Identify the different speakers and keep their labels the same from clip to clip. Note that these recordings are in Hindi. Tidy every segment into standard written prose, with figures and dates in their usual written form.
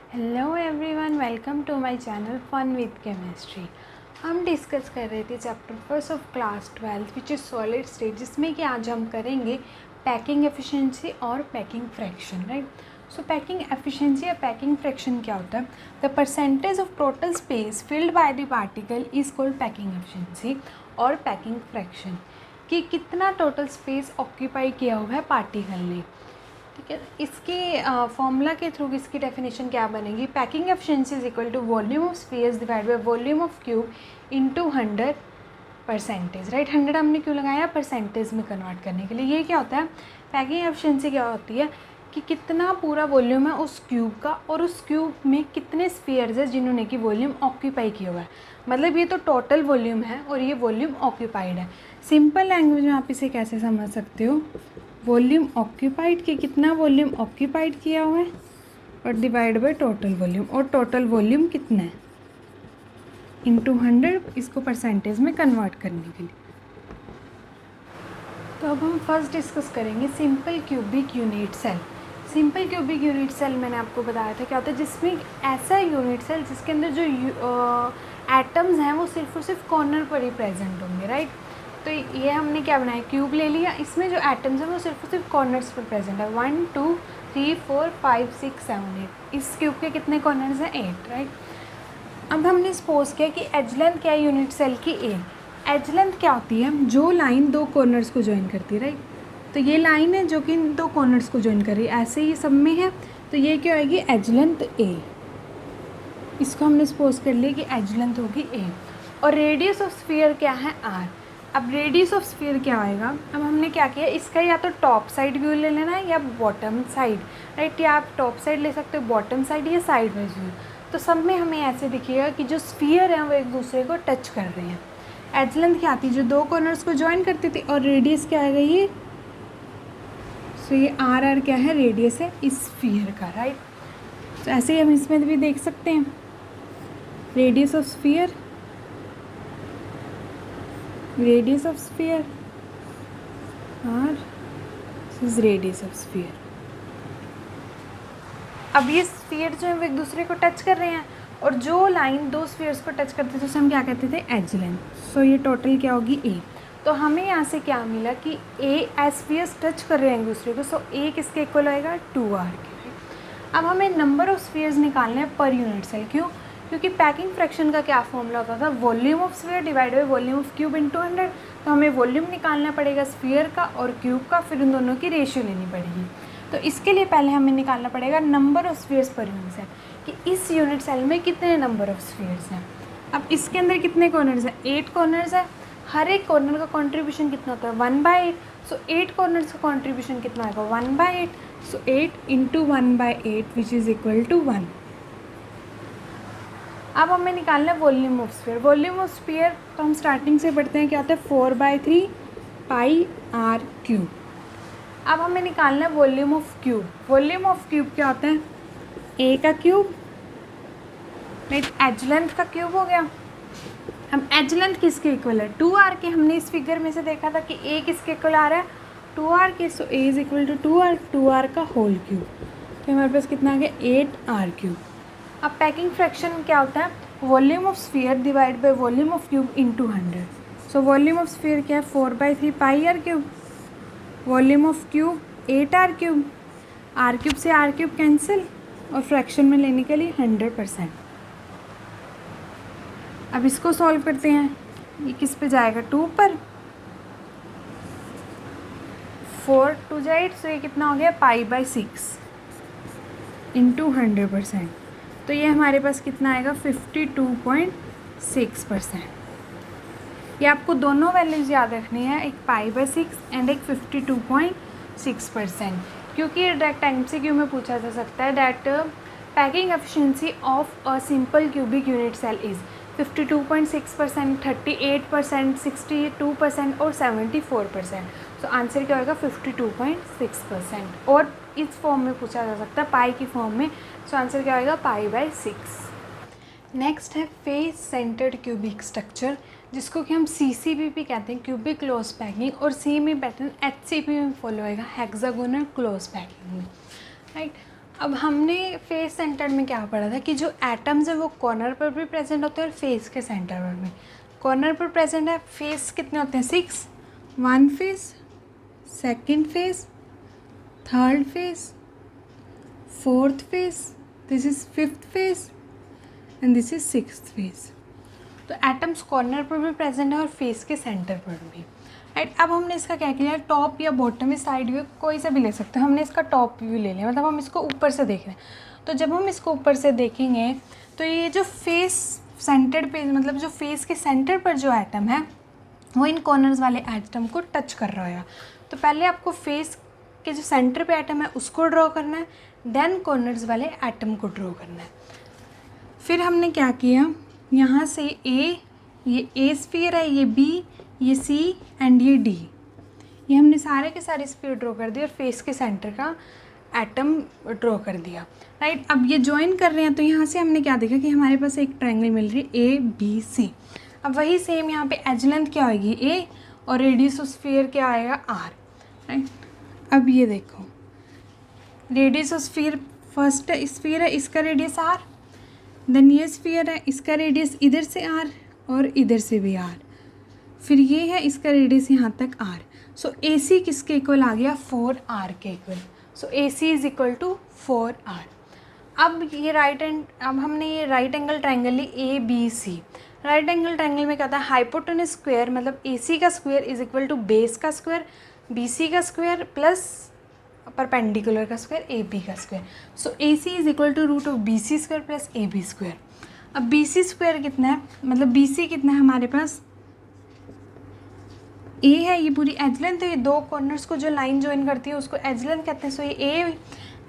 Speaker 1: Hello everyone, welcome to my channel fun with chemistry. हम डिस्कस कर रहे थे chapter first of class 12 which is solid state, जिसमें कि आज हम करेंगे पैकिंग एफिशिएंसी और packing fraction. Right, so packing efficiency या पैकिंग फ्रैक्शन क्या होता है? The percentage of total space filled by the particle is called packing efficiency और पैकिंग फ्रैक्शन, कि कितना टोटल स्पेस ऑक्यूपाई किया हुआ है पार्टिकल ने। ठीक है, इसके फॉर्मूला के थ्रू इसकी डेफिनेशन क्या बनेगी? Packing efficiency is equal to volume of space divide by volume of cube into 100 percentage. Right, 100 हमने क्यों लगाया? परसेंटेज में कन्वर्ट करने के लिए। ये क्या होता है? पैकिंग एफिशिएंसी क्या होती है कि कितना पूरा वॉल्यूम है उस क्यूब का, और उस क्यूब में कितने स्फीयर्स है जिन्होंने कि वॉल्यूम ऑक्यूपाई किया हुआ है। मतलब ये तो टोटल वॉल्यूम है और ये वॉल्यूम ऑक्यूपाइड है। सिंपल लैंग्वेज में आप इसे कैसे समझ सकते हो? वॉल्यूम ऑक्यूपाइड के कितना वॉल्यूम ऑक्यूपाइड किया हुआ है और डिवाइड बाय टोटल वॉल्यूम, और टोटल वॉल्यूम कितना है इंटू 100, इसको परसेंटेज में कन्वर्ट करने के लिए। तो अब हम फर्स्ट डिस्कस करेंगे simple cubic unit cell. Simple cubic unit cell मैंने आपको बताया था क्या होता है, जिसमें ऐसा यूनिट सेल जिसके अंदर जो एटम्स हैं वो सिर्फ और सिर्फ कॉर्नर पर ही प्रेजेंट होंगे। राइट, तो ये हमने क्या बनाया? क्यूब ले लिया, इसमें जो एटम्स हैं वो सिर्फ और सिर्फ कॉर्नर्स पर प्रेजेंट है। 1 2 3 4 5 6 7 8। इस क्यूब के कितने कॉर्नर्स हैं? 8। राइट, अब हमने सपोज किया कि एज लेंथ क्या है यूनिट सेल की? ए। एज लेंथ क्या होती है? जो लाइन दो कॉर्नर्स को ज्वाइन करती है। राइट, तो ये लाइन है जो कि इन दो कॉर्नर्स को ज्वाइन कर रही है, ऐसे ही सब में है, तो ये क्या होगी? एज लेंथ ए। इसको हमने सपोज कर लिया कि एज लेंथ होगी ए, और रेडियस ऑफ स्फीयर क्या है? आर। अब रेडियस ऑफ स्फीयर क्या आएगा? अब हमने क्या किया, इसका या तो टॉप साइड व्यू ले लेना है या बॉटम साइड। राइट, या आप टॉप साइड ले सकते हो, बॉटम साइड, या साइड वाइज व्यू। तो सब में हमें ऐसे दिखेगा कि जो स्फीयर है वो एक दूसरे को टच कर रहे हैं। एज लेंथ क्या आती है? जो दो कॉर्नर्स को ज्वाइन करती थी, और रेडियस क्या आएगा? ये सो ये आर क्या है? रेडियस है इस स्फीयर का। राइट, तो ऐसे ही हम इसमें भी देख सकते हैं radius of sphere, radius of sphere और this is radius of sphere। अब ये स्फीयर जो है वो एक दूसरे को टच कर रहे हैं, और जो लाइन दो स्फीयर्स को टच करते थे उसे हम क्या कहते थे? As length. सो ये टोटल क्या होगी? ए। तो हमें यहाँ से क्या मिला कि ए एज स्फीयर्स टच कर रहे हैं एक दूसरे को, सो ए किसके इक्वल होएगा? 2r के। अब हमें नंबर ऑफ स्फीयर्स निकालने हैं पर यूनिट सेल। क्यों? क्योंकि पैकिंग फ्रैक्शन का क्या फॉर्मूला होता था? Volume of sphere divide by volume of cube into 100। तो हमें वॉल्यूम निकालना पड़ेगा स्फीयर का और क्यूब का, फिर उन दोनों की रेशियो लेनी पड़ेगी। तो इसके लिए पहले हमें निकालना पड़ेगा number of spheres per unit cell, कि इस यूनिट सेल में कितने नंबर ऑफ स्फीयर्स हैं। अब इसके अंदर कितने कॉर्नर्स हैं? 8 कॉर्नर्स है। हर एक कॉर्नर का कॉन्ट्रीब्यूशन कितना होता है? 1/8। सो 8 कॉर्नर्स का कॉन्ट्रीब्यूशन कितना आएगा? 1/8। So 8 into 1/8 which is equal to 1। अब हमें निकालना है volume of sphere. Volume of sphere तो हम स्टार्टिंग से पढ़ते हैं क्या होता है? 4/3 पाई आर क्यूब। अब हमें निकालना है volume of cube. Volume of cube क्या होता है? ए का क्यूब, नहीं एज लेंथ का क्यूब हो गया। हम एज लेंथ किसके इक्वल है? 2r के। हमने इस फिगर में से देखा था कि ए किसके इक्वल आ रहा है? 2r के। सो ए इज इक्वल टू 2r का होल क्यूब। तो हमारे पास कितना आ गया? 8r cube. अब पैकिंग फ्रैक्शन क्या होता है? Volume of sphere divide by volume of cube into 100। So volume of sphere क्या है? 4/3 pi R cube. Volume of cube 8r cube. R cube से आर क्यूब कैंसिल, और फ्रैक्शन में लेने के लिए 100%। अब इसको सॉल्व करते हैं। ये किस पे जाएगा? 2 पर। 4 2 जा 8, सो ये कितना हो गया? π/6 इंटू 100%। तो ये हमारे पास कितना आएगा? 52.6%। ये आपको दोनों वैल्यूज़ याद रखनी है, एक π/6 एंड एक 52.6%, क्योंकि ये डायरेक्ट MCQ में पूछा जा सकता है। That packing efficiency of a simple cubic unit cell is 52.6%, 38%, 62% और 74%। तो आंसर क्या होगा? 52.6%। और इस फॉर्म में पूछा जा सकता है, पाई की फॉर्म में। सो आंसर क्या होगा? π/6। नेक्स्ट है फेस सेंटर्ड क्यूबिक स्ट्रक्चर, जिसको कि हम CCPP कहते हैं, क्यूबिक क्लोज पैकिंग, और सेम ही पैटर्न HCP में फॉलो होएगा, हेक्सागोनल क्लोज पैकिंग में। राइट, अब हमने फेस सेंटर में क्या पढ़ा था कि जो एटम्स है वो कॉर्नर पर भी प्रेजेंट होते हैं और फेस के सेंटर पर भी। कॉर्नर पर प्रेजेंट है, फेस कितने होते हैं 6, 1 face, second face, third phase, fourth face, this is fifth face and this is sixth face. तो एटम्स कॉर्नर पर भी प्रेजेंट है और फेस के सेंटर पर भी। राइट, अब हमने इसका क्या किया, टॉप या बॉटम या साइड व्यू कोई सा भी ले सकते हैं। हमने इसका टॉप व्यू ले लिया, मतलब हम इसको ऊपर से देख रहे हैं। तो जब हम इसको ऊपर से देखेंगे तो ये जो फेस सेंटर्ड पे, मतलब जो फेस के सेंटर पर जो एटम है वो इन कॉर्नर्स वाले एटम को टच कर रहा है। तो पहले आपको फेस के जो सेंटर पे एटम है उसको ड्रॉ करना है, देन कॉर्नर्स वाले एटम को ड्रॉ करना है। फिर हमने क्या किया, यहाँ से ये ए स्फीयर है, ये बी, ये सी एंड ये डी, ये हमने सारे के सारे स्फीयर ड्रॉ कर दिए और फेस के सेंटर का एटम ड्रॉ कर दिया। राइट, अब ये ज्वाइन कर रहे हैं तो यहाँ से हमने क्या देखा कि हमारे पास एक ट्रायंगल मिल रही है ए बी सी। अब वही सेम यहाँ पे एज लेंथ क्या होगी ए और रेडियस ऑफ स्फीयर क्या आएगा आर। राइट, अब ये देखो radius of sphere, first sphere है इसका रेडियस आर, देन ये स्फीयर है इसका रेडियस इधर से आर और इधर से भी आर, फिर ये है इसका रेडियस यहाँ तक आर। सो ए सी किसके इक्वल आ गया 4r के equal. So A C is equal to 4r। अब ये अब हमने ये राइट एंगल ट्रायंगल ली A B C. Right angle triangle में क्या होता है, हाइपोटेनस स्क्वायर मतलब ए सी का square is equal to base का स्क्वायर बी सी का स्क्वायर प्लस परपेंडिकुलर का स्क्वायर ए बी का square. So A C is equal to root of B C square plus A B square. अब बी सी स्क्वायर कितना है, मतलब बी सी कितना है हमारे पास, ए है ये पूरी एज लेंथ है, ये दो कॉर्नर्स को जो लाइन ज्वाइन करती है उसको एज लेंथ कहते हैं। सो ये ए,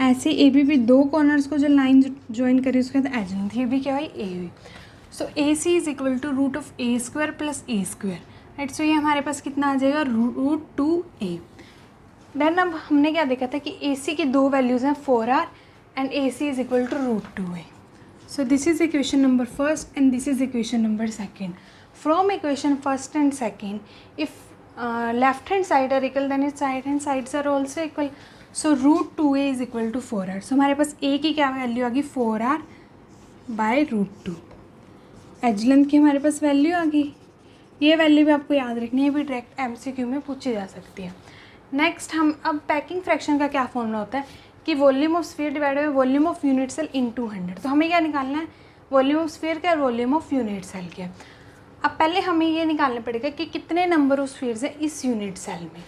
Speaker 1: ऐसे ए बी भी दो कॉर्नर्स को जो लाइन ज्वाइन करी उसको कहते हैं एज लेंथ, ये भी क्या हुई ए हुई। So A C is equal to root of A square plus A square. Right, so ये हमारे पास कितना आ जाएगा रूट 2a। देन अब हमने क्या देखा था कि ए सी की दो वैल्यूज़ हैं 4r and A C is equal to root 2a। So this is equation number first and this is equation number second. From equation first and second, if left hand side are equal then its right hand sides are also equal. So root 2a is equal to 4r. So हमारे पास a की क्या वैल्यू आ गई 4r by root 2। As length की हमारे पास वैल्यू आ गई। ये वैल्यू भी आपको याद रखनी है, भी डायरेक्ट MCQ में पूछी जा सकती है। नेक्स्ट हम अब पैकिंग फ्रैक्शन का क्या फॉर्मूला होता है कि volume of sphere divide by volume of unit cell in 200। तो हमें क्या निकालना है, वॉल्यूम ऑफ स्फीयर का और वॉल्यूम ऑफ यूनिट सेल के। अब पहले हमें ये निकालना पड़ेगा कि कितने नंबर ऑफ स्फीयर्स हैं इस यूनिट सेल में।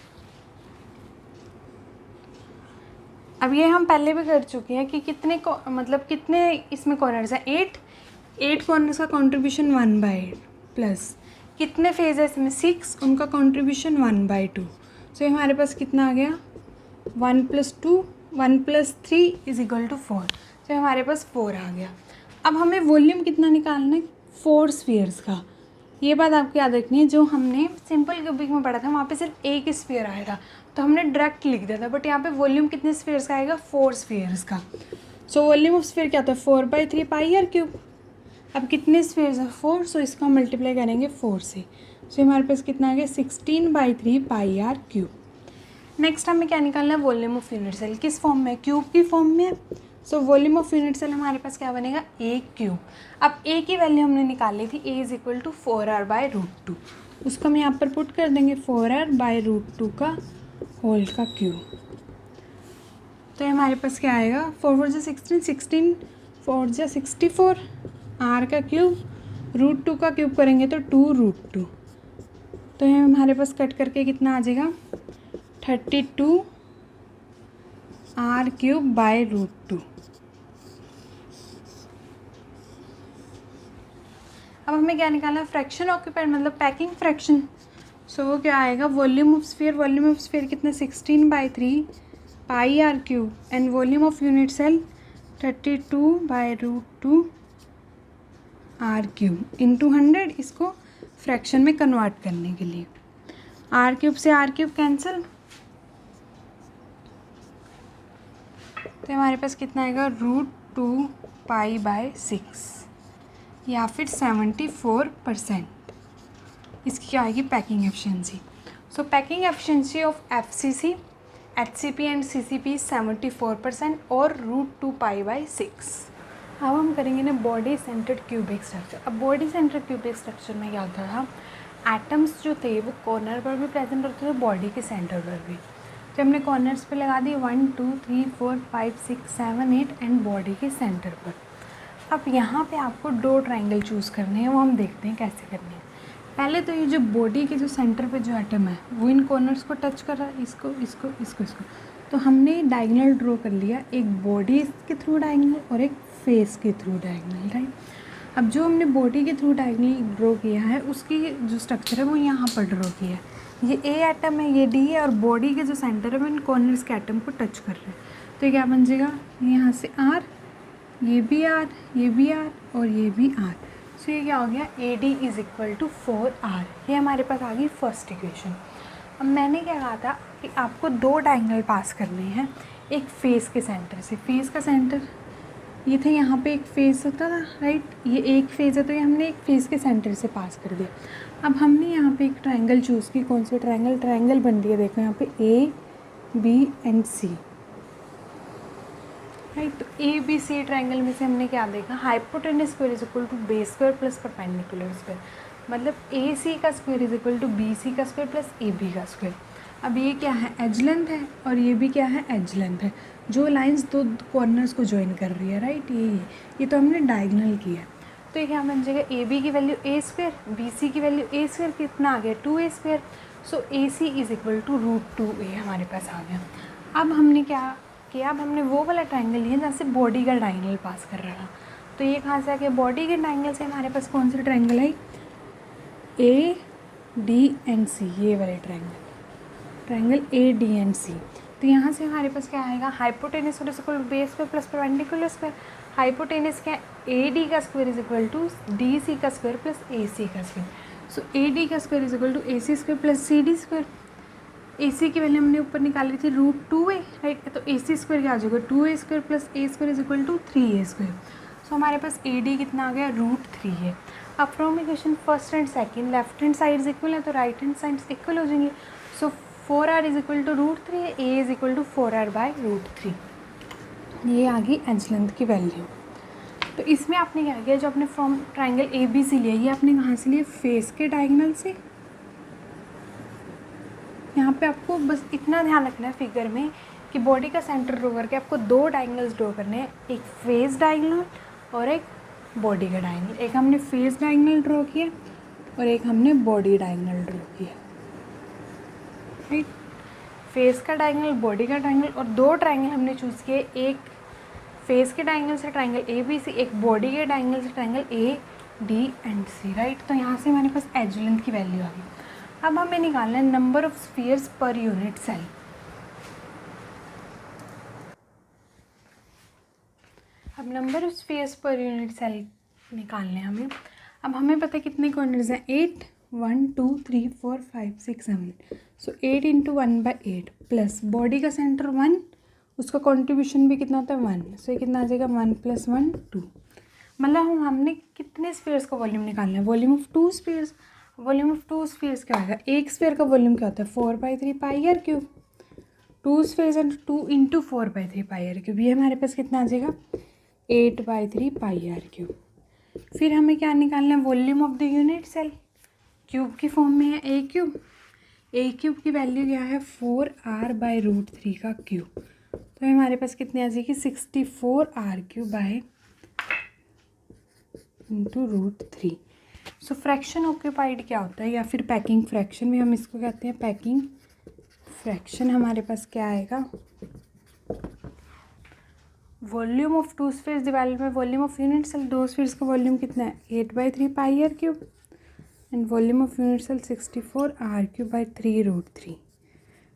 Speaker 1: अब ये हम पहले भी कर चुके हैं कि कितने मतलब कितने इसमें कॉर्नर्स हैं 8 कॉर्नर्स का कॉन्ट्रीब्यूशन 1/8 प्लस कितने फेज है इसमें 6, उनका कॉन्ट्रीब्यूशन 1/2। सो हमारे पास कितना आ गया 1 + 2 1 + 3 इज इक्वल टू 4। तो हमारे पास 4 आ गया। अब हमें वॉल्यूम कितना निकालना है 4 स्फीयर्स का। ये बात आपको याद रखनी है, जो हमने सिंपल क्यूबिक में पढ़ा था वहाँ पे सिर्फ एक स्फीयर आया था तो हमने डायरेक्ट लिख दिया था, बट यहाँ पे वॉल्यूम कितने स्फीयर्स का आएगा 4 स्फीयर्स का। सो वॉल्यूम ऑफ स्फीयर क्या होता है 4/3 πr³। अब कितने स्फीयर्स है 4, सो इसको हम मल्टीप्लाई करेंगे 4 से। सो हमारे पास कितना आ गया 16/3 πr³। नेक्स्ट हमें क्या निकालना है वॉल्यूम ऑफ यूनिट सेल, किस फॉर्म में, क्यूब की फॉर्म में। So volume of unit cell हमारे पास क्या बनेगा a³। अब a की वैल्यू हमने निकाली थी a is equal to 4r by root 2। उसको हम यहाँ पर पुट कर देंगे 4r बाय रूट 2 का होल का क्यूब। तो हमारे पास क्या आएगा 4 4 16 16 4 64 r का क्यूब रूट 2 का क्यूब करेंगे तो 2√2। तो ये हमारे पास कट करके कितना आ जाएगा 32 r³ बाय रूट 2। अब हमें क्या निकालना है फ्रैक्शन ऑक्यूपाइड मतलब पैकिंग फ्रैक्शन। सो वो क्या आएगा वॉल्यूम ऑफ स्फीयर कितना 16/3 πr³ and volume of unit cell 32/√2 r³ into 100। इसको फ्रैक्शन में कन्वर्ट करने के लिए r³ से r³ कैंसिल, तो हमारे पास कितना आएगा √2 π/6 या फिर 74%। इसकी क्या आएगी packing efficiency. So packing efficiency of FCC HCP and CCP 74% और √2π/6। अब हम करेंगे ना बॉडी सेंटर्ड क्यूबिक स्ट्रक्चर। अब बॉडी सेंटर्ड क्यूबिक स्ट्रक्चर में क्या होता था, एटम्स जो थे वो कॉर्नर पर भी प्रेजेंट होते थे, बॉडी के सेंटर पर भी। तो हमने कॉर्नर्स पे लगा दी 1 2 3 4 5 6 7 8 एंड बॉडी के सेंटर पर। अब यहाँ पे आपको 2 ट्रायंगल चूज़ करने हैं, वो हम देखते हैं कैसे करने हैं। पहले तो ये जो बॉडी के जो सेंटर पे जो एटम है वो इन कॉर्नर्स को टच कर रहा है, इसको इसको इसको इसको। तो हमने डायगोनल ड्रॉ कर लिया, एक बॉडी के थ्रू डायगोनल और एक फेस के थ्रू डायगोनल, राइट। अब जो हमने बॉडी के थ्रू डायगोनल ड्रॉ किया है उसकी जो स्ट्रक्चर है वो यहाँ पर ड्रॉ किया है। ये ए एटम है, ये डी है, और बॉडी के जो सेंटर है वो इन कॉर्नर्स के एटम को टच कर रहे हैं। तो क्या बन जाएगा, यहाँ से आर, ये भी आर, ये भी आर और ये भी आर। सो ये क्या हो गया, AD is equal to 4R। ये हमारे पास आ गई फर्स्ट इक्वेशन। अब मैंने क्या कहा था कि आपको 2 डायगोनल पास करने हैं एक फेस के सेंटर से। फेस का सेंटर ये था, यहाँ पे एक फेस होता था, राइट। ये एक फेस है तो ये हमने एक फेस के सेंटर से पास कर दिया। अब हमने यहाँ पे एक ट्रायंगल चूज़ की, कौन सी ट्रायंगल बन रही है, देखो यहाँ पे AB एंड C, राइट। तो ABC ट्रायंगल में से हमने क्या देखा, hypotenuse square is equal to base square plus perpendicular square, मतलब AC का square is equal to BC का स्क्वायर प्लस AB का स्क्वायर। अब ये क्या है, एज लेंथ है, और ये भी क्या है, एज लेंथ है, जो लाइंस 2 कॉर्नर्स को ज्वाइन कर रही है, राइट। ये तो हमने डायगोनल किया है। तो ये क्या बन जाएगा, AB की वैल्यू A स्क्वायर, BC की वैल्यू A स्क्वायर, कितना आ गया 2A square. So AC is equal to √2A हमारे पास आ गया। अब हमने क्या किया, अब हमने वो वाला ट्रायंगल लिया जहाँ से बॉडी का डायगोनल पास कर रहा था। तो ये कहाँ से आ गया, बॉडी के डायगोनल से हमारे पास कौन सा ट्रायंगल है, AD एंड C, ये वाले ट्रायंगल AD एंड C। तो यहाँ से हमारे पास क्या आएगा, hypotenuse is equal to base square plus perpendicular square. Hypotenuse क्या है, AD का square is equal to DC का स्क्वायर प्लस AC का स्क्वायर। सो AD का square is equal to AC square plus CD square. AC की वैल्यू हमने ऊपर निकाली थी √2A, राइट। तो AC स्क्वायर क्या आ जाएगा, 2A square plus A square is equal to 3A square. So हमारे पास AD कितना आ गया, √3 है। अब from equation first and second left hand sides equal है तो राइट हैंड साइड्स इक्वल हो जाएंगे। सो 4R इज इक्वल टू √3 है, A is equal to 4R/√3। ये आ गई एज लेंथ की वैल्यू। तो इसमें आपने क्या किया, जो आपने फ्रॉम ट्रायंगल ABC लिया, ये आपने कहाँ से लिया, फेस के डायगोनल से। यहाँ पे आपको बस इतना ध्यान रखना है फिगर में कि बॉडी का सेंटर ड्रॉ करके आपको 2 डायगोनल्स ड्रॉ करने हैं, एक फेस डायगोनल और एक बॉडी का डायगोनल। एक हमने फेस डायगोनल ड्रॉ किया और एक हमने बॉडी डायगोनल ड्रॉ किया, राइट। फेस का डायगोनल, बॉडी का डायगोनल, और 2 ट्रायंगल हमने चूज़ किए, एक फेस के डायगोनल से ट्रायंगल ABC, एक बॉडी के डायगोनल से triangle AD and C, right. तो यहाँ से हमारे पास एज लेंथ की वैल्यू आ गई। अब हमें निकालना है number of spheres per unit cell. अब number of spheres per unit cell निकालने हैं हमें। अब हमें पता है कितने कॉर्नर्स हैं, 8 1 2 3 4 5 6 7। सो 8 × 1/8 प्लस बॉडी का सेंटर 1, उसका कॉन्ट्रीब्यूशन भी कितना होता है 1। सो ये कितना आ जाएगा, 1 + 1 2। मतलब हमने कितने स्फीयर्स का वॉल्यूम निकालना है, volume of 2 spheres. Volume of 2 spheres क्या होगा, एक स्फीयर का वॉल्यूम क्या होता है, 4/3πr³। 2 स्फीयर्स एंड 2 × 4/3πr³, ये हमारे पास कितना आ जाएगा, 8/3πr³। फिर हमें क्या निकालना है, volume of the unit cell, cube की फॉर्म में है A³ की वैल्यू क्या है, 4R/√3 का क्यूब। तो हमारे पास कितनी आ जाएगी, 64R³ × √3। सो फ्रैक्शन ऑक्यूपाइड क्या होता है, या फिर पैकिंग फ्रैक्शन भी हम इसको कहते हैं। पैकिंग फ्रैक्शन हमारे पास क्या आएगा, volume of 2 spheres divided by volume of unit cell. 2 spheres का वॉल्यूम कितना है, 8/3πr³ and volume of unit cell 64R³/3√3।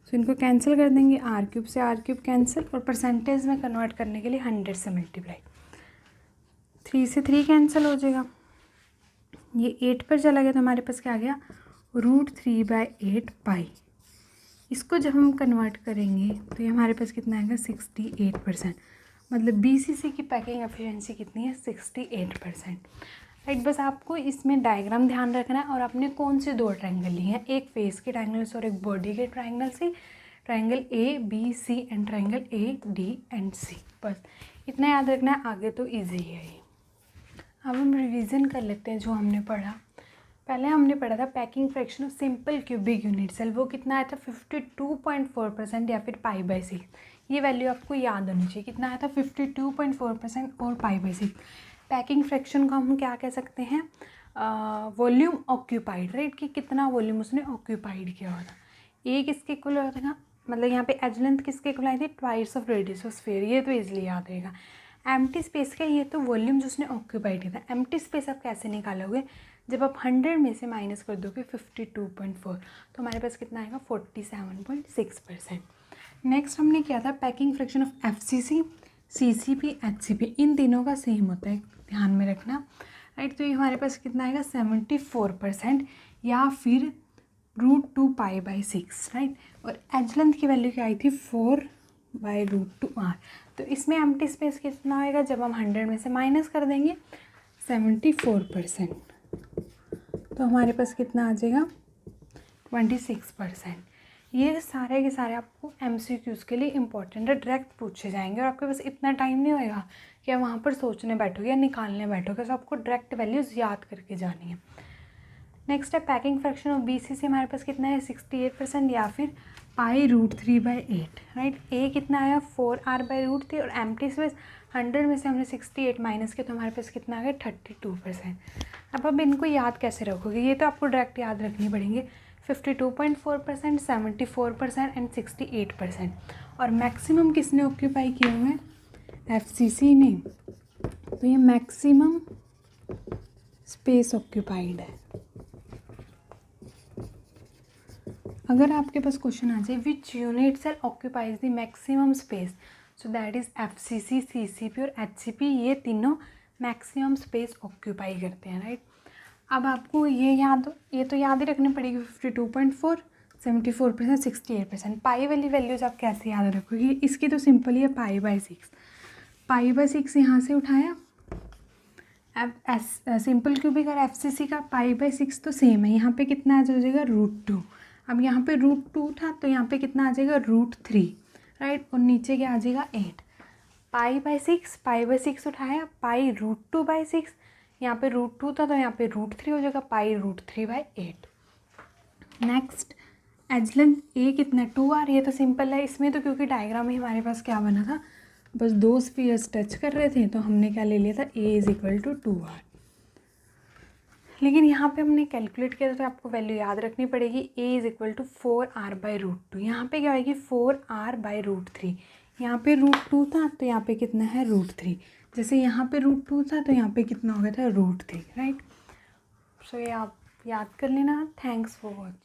Speaker 1: So इनको कैंसिल कर देंगे, R³ से R³ कैंसिल, और परसेंटेज में कन्वर्ट करने के लिए 100 से मल्टीप्लाई, 3 से 3 कैंसिल हो जाएगा, ये 8 पर चला गया तो हमारे पास क्या आ गया, √3/8π। इसको जब हम कन्वर्ट करेंगे तो ये हमारे पास कितना आएगा, 68%। मतलब BCC की पैकिंग एफिशिएंसी कितनी है, 68%, राइट। बस आपको इसमें डायग्राम ध्यान रखना है, और आपने कौन से 2 ट्रायंगल लिए हैं, एक फेस के ट्रायंगल से और एक बॉडी के ट्रायंगल से। Triangle ABC and triangle ADC। बस इतना याद रखना है, आगे तो ईजी है ये। अब हम रिवीजन कर लेते हैं जो हमने पढ़ा। पहले हमने पढ़ा था packing fraction of simple cubic unit cell, वो कितना आया था 52.4% या फिर π/6। ये वैल्यू आपको याद होनी चाहिए, कितना आया था 52.4% और π/6। पैकिंग फ्रैक्शन को हम क्या कह सकते हैं, वॉल्यूम ऑक्यूपाइड, राइट, कि कितना वॉल्यूम उसने ऑक्यूपाइड किया होता। ए किसके इक्वल होता था, मतलब यहाँ पे एज लेंथ किसके इक्वल आई थी, twice of radius of sphere, ये तो इजीली याद रहेगा। एम्प्टी स्पेस का ये तो वॉल्यूम जो उसने ऑक्यूपाइड किया था। एम्प्टी स्पेस आप कैसे निकालोगे, जब आप 100 में से माइनस कर दोगे 52.4, तो हमारे पास कितना आएगा 47.6%। नेक्स्ट हमने किया था packing fraction of FCC, CCP, HCP, इन तीनों का सेम होता है, ध्यान में रखना, राइट। तो ये हमारे पास कितना आएगा 74% या फिर √2 π/6, राइट। और एज लेंथ की वैल्यू क्या आई थी 4/√2r। तो इसमें एम्प्टी स्पेस कितना आएगा, जब हम 100 में से माइनस कर देंगे 74%, तो हमारे पास कितना आ जाएगा 26%। ये सारे के सारे आपको MCQs के लिए इंपॉर्टेंट है, डायरेक्ट पूछे जाएंगे और आपके पास इतना टाइम नहीं होएगा कि आप वहाँ पर सोचने बैठोगे या निकालने बैठोगे, तो आपको डायरेक्ट वैल्यूज़ याद करके जानी है। नेक्स्ट है पैकिंग फ्रैक्शन ऑफ BC से हमारे पास कितना है 68% या फिर π√3/8, राइट। ए कितना आया 4r/√3 और एम्प्टी स्पेस 100 में से हमने 68 माइनस किया, तो हमारे पास कितना आ गया 32%। अब इनको याद कैसे रखोगे, ये तो आपको डायरेक्ट याद रखनी पड़ेंगे, 52.4%, 74% एंड 68%। और मैक्सिमम किसने ऑक्यूपाई किए हुए हैं, FCC ने, तो ये मैक्सिमम स्पेस ऑक्यूपाइड है। अगर आपके पास क्वेश्चन आ जाए which unit cell occupies the maximum space, so that is FCC, CCP और HCP, ये तीनों मैक्सिमम स्पेस ऑक्यूपाई करते हैं, राइट। अब आपको ये तो याद ही रखनी पड़ेगी 52.4, 74%, 68%। पाई वाली वैल्यूज आप कैसे याद रखोगे, इसकी तो सिंपल ही है π/6। π/6 यहाँ से उठाया, सिंपल क्यूबिक और FCC का π/6 तो सेम है, यहाँ पे कितना आ जाएगा √2। अब यहाँ पे √2 था तो यहाँ पे कितना आ जाएगा √3, राइट, और नीचे क्या आ जाएगा 8। π/6 उठाया, π√2/6, यहाँ पे √2 था तो यहाँ पे √3 हो जाएगा, π√3/8। नेक्स्ट एज लेंथ ए कितना 2r, ये तो सिंपल है, इसमें तो क्योंकि डायग्राम में हमारे पास क्या बना था, बस दो स्फीयर्स टच कर रहे थे, तो हमने क्या ले लिया था A = 2r। लेकिन यहाँ पे हमने कैलकुलेट किया तो आपको वैल्यू याद रखनी पड़ेगी, A = 4r/√2। यहाँ पे क्या आएगी 4r/√3, यहाँ पे √2 था तो यहाँ पे कितना है √3, जैसे यहाँ पे √2 था तो यहाँ पे कितना हो गया था √3, राइट। सो ये आप याद कर लेना। Thanks for watching.